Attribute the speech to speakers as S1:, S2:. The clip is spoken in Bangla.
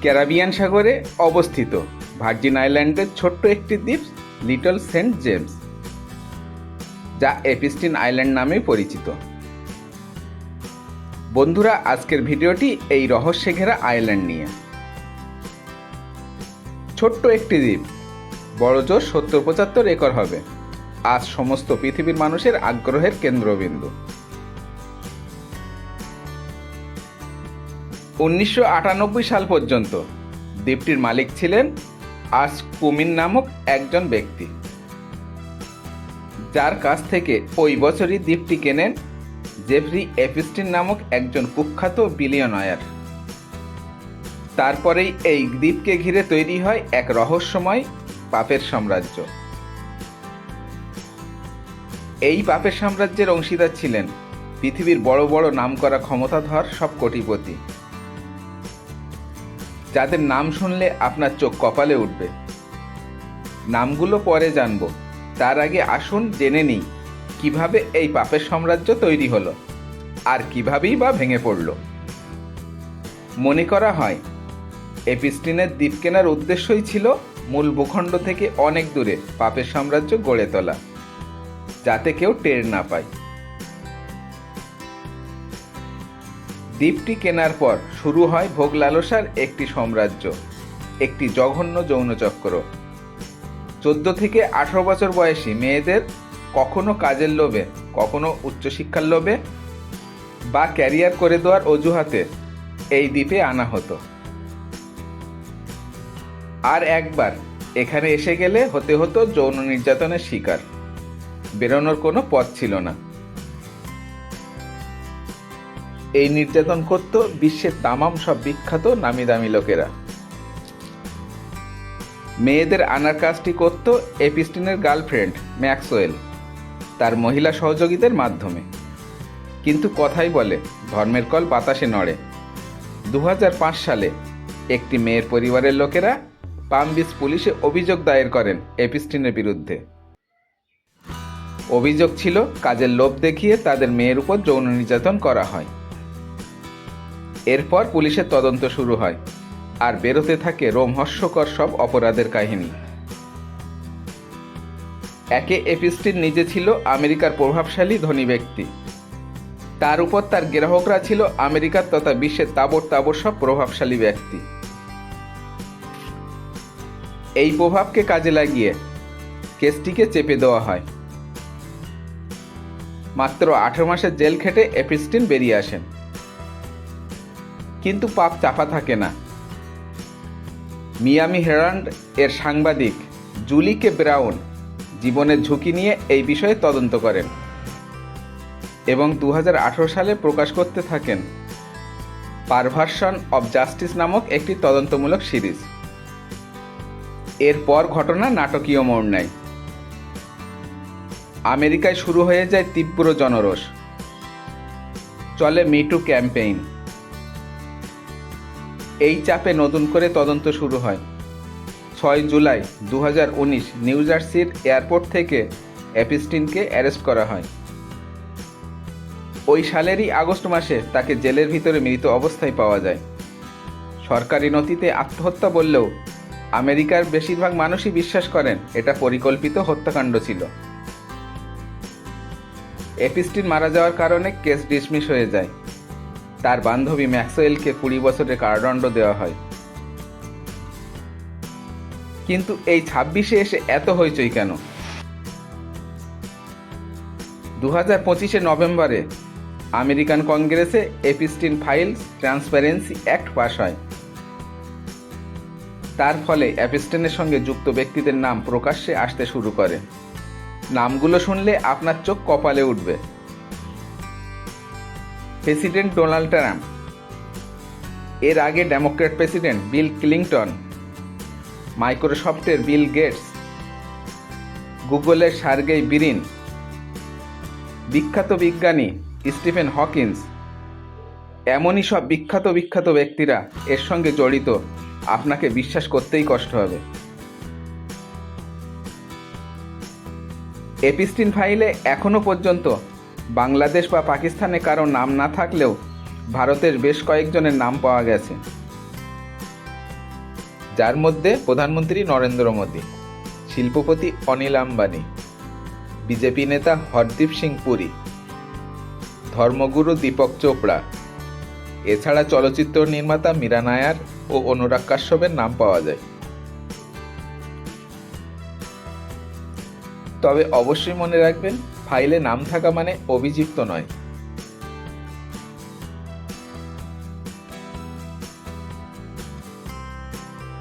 S1: ক্যারিবিয়ান সাগরে অবস্থিত ভার্জিন আইল্যান্ডের ছোট্ট একটি দ্বীপ লিটল সেন্ট জেমস, যা এপিস্টিন আইল্যান্ড নামে পরিচিত। বন্ধুরা, আজকের ভিডিওটি এই রহস্যে ঘেরা আইল্যান্ড নিয়ে। ছোট্ট একটি দ্বীপ, বড় জোর 70-75 একর হবে, আজ সমস্ত পৃথিবীর মানুষের আগ্রহের কেন্দ্রবিন্দু। 1998 সাল পর্যন্ত দ্বীপটির মালিক ছিলেন আর্স কুমিন নামক একজন ব্যক্তি, যার কাছ থেকে ওই বছরই দ্বীপটি কেনেন জেফরি এপিস্টিন নামক একজন কুখ্যাত বিলিয়নায়ার। তারপরেই এই দ্বীপকে ঘিরে তৈরি হয় এক রহস্যময় পাপের সাম্রাজ্য। এই পাপের সাম্রাজ্যের অংশীদার ছিলেন পৃথিবীর বড় বড় নামকরা ক্ষমতাধর সব কোটিপতি, যাদের নাম শুনলে আপনার চোখ কপালে উঠবে। নামগুলো পরে জানব, তার আগে আসুন জেনে নিই কিভাবে এই পাপের সাম্রাজ্য তৈরি হলো আর কিভাবেই বা ভেঙে পড়ল। মনে করা হয় এপিস্টিনের দ্বীপ কেনার উদ্দেশ্যই ছিল মূল ভূখণ্ড থেকে অনেক দূরে পাপের সাম্রাজ্য গড়ে তোলা, যাতে কেউ টের না পায়। দ্বীপটি কেনার পর শুরু হয় ভোগ লালসার একটি সাম্রাজ্য, একটি জঘন্য যৌনচক্র। 14 থেকে 18 বছর বয়সী মেয়েদের কখনো কাজের লোভে, কখনো উচ্চশিক্ষার লোভে বা ক্যারিয়ার করে দেওয়ার অজুহাতে এই দ্বীপে আনা হতো। আর একবার এখানে এসে গেলে হতে হতো যৌন নির্যাতনের শিকার, বেরোনোর কোনো পথ ছিল না। এই নির্যাতন করত বিশ্বের তামাম সব বিখ্যাত নামি দামি লোকেরা। মেয়েদের আনার কাজটি করত এপিস্টিনের গার্লফ্রেন্ড ম্যাক্সওয়েল তার মহিলা সহযোগীদের মাধ্যমে। কিন্তু কথাই বলে, ধর্মের কল বাতাসে নড়ে। 2005 সালে একটি মেয়ের পরিবারের লোকেরা পাম বিচ পুলিশে অভিযোগ দায়ের করেন এপিস্টিনের বিরুদ্ধে। অভিযোগ ছিল কাজের লোভ দেখিয়ে তাদের মেয়ের উপর যৌন নির্যাতন করা হয়। এরপর পুলিশের তদন্ত শুরু হয়, আর বেরোতে থাকে রোমহর্ষকর সব অপরাধের কাহিনী। একে এপিস্টিন নিজে ছিল আমেরিকার প্রভাবশালী ধনী ব্যক্তি, তার উপর তার গ্রাহকরা ছিল আমেরিকার তথা বিশ্বের তাবর তাবর সব প্রভাবশালী ব্যক্তি। এই প্রভাবকে কাজে লাগিয়ে কেসটিকে চেপে দেওয়া হয়। মাত্র 18 মাসের জেল খেটে এপিস্টিন বেরিয়ে আসেন। কিন্তু পাপ চাপা থাকে না। মিয়ামি হেরাল্ড এর সাংবাদিক জুলি কে ব্রাউন জীবনের ঝুঁকি নিয়ে এই বিষয়ে তদন্ত করেন এবং 2018 সালে প্রকাশ করতে থাকেন পারভার্সন অব জাস্টিস নামক একটি তদন্তমূলক সিরিজ। এরপর ঘটনা নাটকীয় মোড় নেয়। আমেরিকায় শুরু হয়ে যায় তীব্র জনরোষ, চলে মিটু ক্যাম্পেইন। এই চাপে নতুন করে তদন্ত শুরু হয়। 6 জুলাই 2019 নিউ জার্সির এয়ারপোর্ট থেকে এপিস্টিনকে অ্যারেস্ট করা হয়। ওই সালেরই আগস্ট মাসে তাকে জেলের ভিতরে মৃত অবস্থায় পাওয়া যায়। সরকারি নথিতে আত্মহত্যা বললেও আমেরিকার বেশিরভাগ মানুষই বিশ্বাস করেন এটা পরিকল্পিত হত্যাকাণ্ড ছিল। এপিস্টিন মারা যাওয়ার কারণে কেস ডিসমিস হয়ে যায়। তার বান্ধবী ম্যাক্সওয়েলকে 20 বছরের কারাদণ্ড দেওয়া হয়। কিন্তু এই 26-এ এসে এত হইচই কেন? 2025 নভেম্বরে আমেরিকান কংগ্রেসে এপিস্টিন ফাইলস ট্রান্সপারেন্সি অ্যাক্ট পাস হয়। তার ফলে এপিস্টিনের সঙ্গে যুক্ত ব্যক্তিদের নাম প্রকাশ্যে আসতে শুরু করে। নামগুলো শুনলে আপনার চোখ কপালে উঠবে। প্রেসিডেন্ট ডোনাল্ড ট্রাম্প, এর আগে ডেমোক্র্যাট প্রেসিডেন্ট বিল ক্লিনটন, মাইক্রোসফটের বিল গেটস, গুগলের সার্গেই ব্রিন, বিখ্যাত বিজ্ঞানী স্টিফেন হকিন্স, এমনই সব বিখ্যাত ব্যক্তিরা এর সঙ্গে জড়িত। আপনাকে বিশ্বাস করতেই কষ্ট হবে। এপিস্টিন ফাইলে এখনো পর্যন্ত বাংলাদেশ বা পাকিস্তানে কারো নাম না থাকলেও ভারতের বেশ কয়েকজনের নাম পাওয়া গেছে। যার মধ্যে প্রধানমন্ত্রী নরেন্দ্র মোদী, শিল্পপতি অনিল আম্বানি, বিজেপি নেতা হরদীপ সিং পুরী, ধর্মগুরু দীপক চোপড়া, এছাড়া চলচ্চিত্র নির্মাতা মীরা নায়ার ও অনুরাগ কাশ্যপের নাম পাওয়া যায়। তবে অবশ্যই মনে রাখবেন, ফাইলে নাম থাকা মানে অভিযুক্ত নয়।